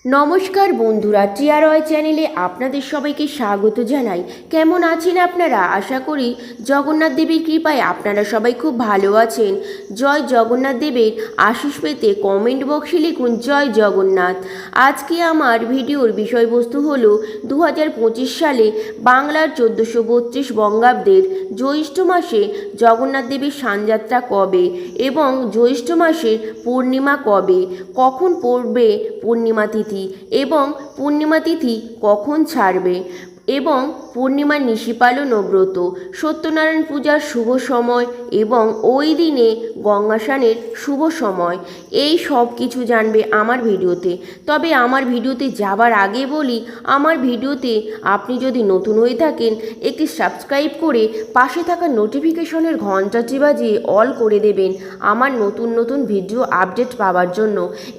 নমস্কার বন্ধুরা, টিআরওয়াই চ্যানেলে আপনাদের সবাইকে স্বাগত জানাই। কেমন আছেন আপনারা? আশা করি জগন্নাথ দেবের কৃপায় আপনারা সবাই খুব ভালো আছেন। জয় জগন্নাথ দেবের আশীষ পেতে কমেন্ট বক্সে লিখুন জয় জগন্নাথ। আজকে আমার ভিডিওর বিষয়বস্তু হলো 2025 সালে বাংলার 1432 বঙ্গাব্দের জ্যৈষ্ঠ মাসে জগন্নাথ দেবের স্নানযাত্রা কবে এবং জ্যৈষ্ঠ মাসের পূর্ণিমা কবে, কখন পড়বে পূর্ণিমা তিথি এবং পূর্ণিমা তিথি কখন ছাড়বে এবং পূর্ণিমার নিশি পালন ও ব্রত, সত্যনারায়ণ পূজার শুভ সময় এবং ওই দিনে গঙ্গা স্নানের শুভ সময়, এই সব কিছু জানবে আমার ভিডিওতে। তবে আমার ভিডিওতে যাবার আগে বলি, আমার ভিডিওতে আপনি যদি নতুন হয়ে থাকেন একটি সাবস্ক্রাইব করে পাশে থাকা নোটিফিকেশনের ঘন্টাটি বাজিয়ে অল করে দেবেন আমার নতুন নতুন ভিডিও আপডেট পাওয়ার জন্য,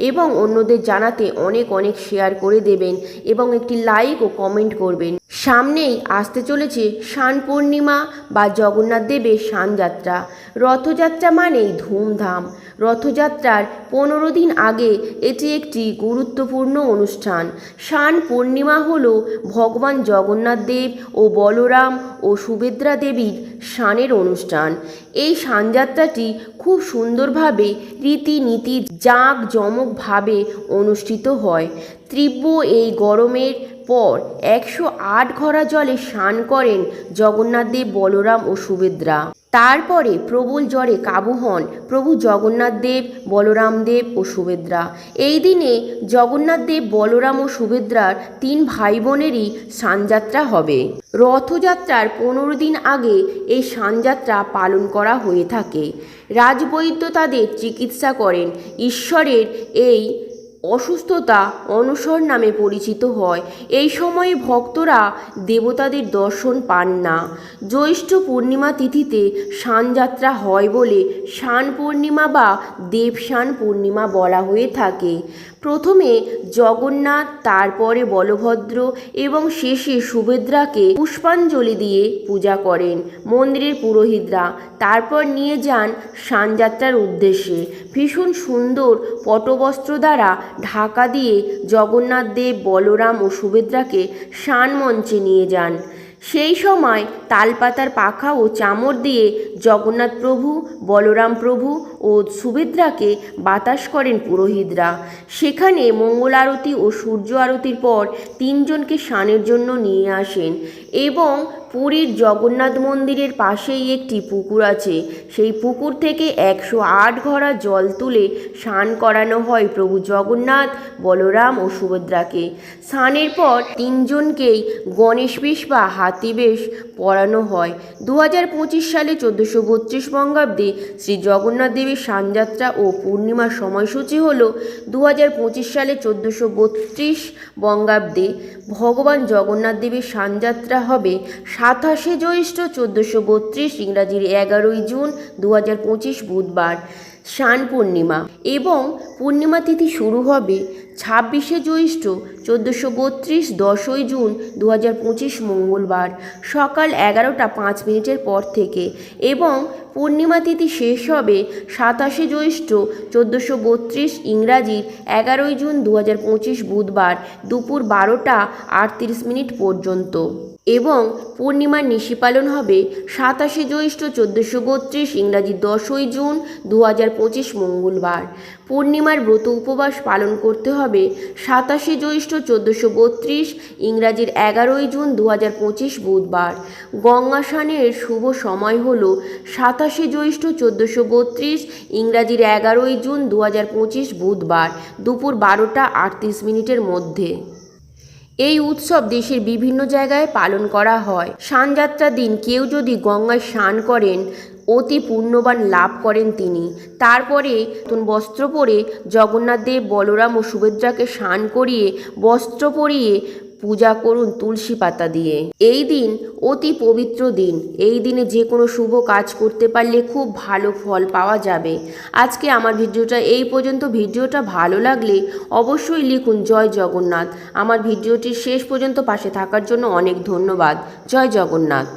এবং অন্যদের জানাতে অনেক অনেক শেয়ার করে দেবেন এবং একটি লাইক ও কমেন্ট করবেন। সামনেই আসতে চলেছে স্নান পূর্ণিমা বা জগন্নাথ দেবের স্নানযাত্রা। রথযাত্রা মানেই ধুমধাম। রথযাত্রার 15 দিন আগে এটি একটি গুরুত্বপূর্ণ অনুষ্ঠান। স্নান পূর্ণিমা হল ভগবান জগন্নাথ দেব ও বলরাম ও সুভদ্রা দেবীর স্নানের অনুষ্ঠান। এই স্নানযাত্রাটি খুব সুন্দরভাবে রীতিনীতি জাঁকজমকভাবে অনুষ্ঠিত হয়। তীব্র এই গরমের পর 108 ঘড়া জলে স্নান করেন জগন্নাথ দেব, বলরাম ও সুভদ্রা। তারপরে প্রবল জ্বরে কাবু হন প্রভু জগন্নাথ দেব, বলরাম দেব ও সুভদ্রা। এই দিনে জগন্নাথ দেব, বলরাম ও সুভদ্রার 3 ভাই বোনেরই স্নানযাত্রা হবে। রথযাত্রার 15 দিন আগে এই স্নানযাত্রা পালন করা হয়ে থাকে। রাজবৈদ্য তাদের চিকিৎসা করেন। ঈশ্বরের এই অসুস্থতা অনশর নামে পরিচিত হয়। এই সময়ে ভক্তরা দেবতাদের দর্শন পান না। জ্যৈষ্ঠ পূর্ণিমা তিথিতে স্নানযাত্রা হয় বলে স্নান পূর্ণিমা বা দেবস্নান পূর্ণিমা বলা হয়ে থাকে। প্রথমে জগন্নাথ, তারপরে বলভদ্র এবং শেষে সুভদ্রাকে পুষ্পাঞ্জলি দিয়ে পূজা করেন মন্দিরের পুরোহিতরা। তারপর নিয়ে যান স্নানযাত্রার উদ্দেশ্যে। ভীষণ সুন্দর পটবস্ত্র দ্বারা ঢাকা দিয়ে জগন্নাথ দেব, বলরাম ও সুভদ্রাকে স্নান মঞ্চে নিয়ে যান। সেই সময় তালপাতার পাখা ও চামর দিয়ে জগন্নাথ প্রভু, বলরাম প্রভু ও সুভদ্রাকে বাতাস করেন পুরোহিতরা। সেখানে মঙ্গল আরতি ও সূর্য আরতির পর 3 জনকে স্নানের জন্য নিয়ে আসেন এবং পুরীর জগন্নাথ মন্দিরের পাশেই একটি পুকুর আছে। সেই পুকুর থেকে 108 ঘড়া জল তুলে স্নান করানো হয় প্রভু জগন্নাথ, বলরাম ও সুভদ্রাকে। স্নানের পর 3 জনকেই গণেশ বেশ বা হাতি বেশ পরানো হয়। 2025 সালে 1432 বঙ্গাব্দে শ্রী জগন্নাথ দেবের স্নানযাত্রা ও পূর্ণিমার সময়সূচি হল 2025 সালে 1432 বঙ্গাব্দে ভগবান জগন্নাথ দেবের স্নানযাত্রা হবে 27শে জ্যৈষ্ঠ 1432, ইংরাজির 11ই জুন 2025 বুধবার স্নান পূর্ণিমা, এবং পূর্ণিমা তিথি শুরু হবে 26শে জ্যৈষ্ঠ 1432, 10ই জুন 2025 মঙ্গলবার সকাল 11টা 5 মিনিটের পর থেকে, এবং পূর্ণিমা তিথি শেষ হবে 27শে জ্যৈষ্ঠ 1432, ইংরাজির 11ই জুন 2025 বুধবার দুপুর 12টা 38 মিনিট পর্যন্ত, এবং পূর্ণিমার নিশি পালন হবে 27শে জ্যৈষ্ঠ 1432, ইংরাজি 10ই জুন 2025 মঙ্গলবার। পূর্ণিমার ব্রত উপবাস পালন করতে হবে 27শে জ্যৈষ্ঠ 1432, ইংরাজির 11ই জুন 2025 বুধবার। গঙ্গা স্নানের শুভ সময় হল 27শে জ্যৈষ্ঠ 1432, ইংরাজির 11ই জুন 2025 বুধবার দুপুর 12টা 38 মিনিটের মধ্যে। এই উৎসব দেশের বিভিন্ন জায়গায় পালন করা হয়। স্নানযাত্রার দিন কেউ যদি গঙ্গায় স্নান করেন অতি পুণ্যবান লাভ করেন তিনি। তারপরে নতুন বস্ত্র পরে জগন্নাথ দেব, বলরাম ও সুভদ্রাকে স্নান করিয়ে বস্ত্র পরিয়ে পূজা করুন তুলসী পাতা দিয়ে। এই দিন অতি পবিত্র দিন। এই দিনে যে কোনো শুভ কাজ করতে পারলে খুব ভালো ফল পাওয়া যাবে। আজকে আমার ভিডিওটা এই পর্যন্ত। ভিডিওটা ভালো লাগলে অবশ্যই লিখুন জয় জগন্নাথ। আমার ভিডিওটির শেষ পর্যন্ত পাশে থাকার জন্য অনেক ধন্যবাদ। জয় জগন্নাথ।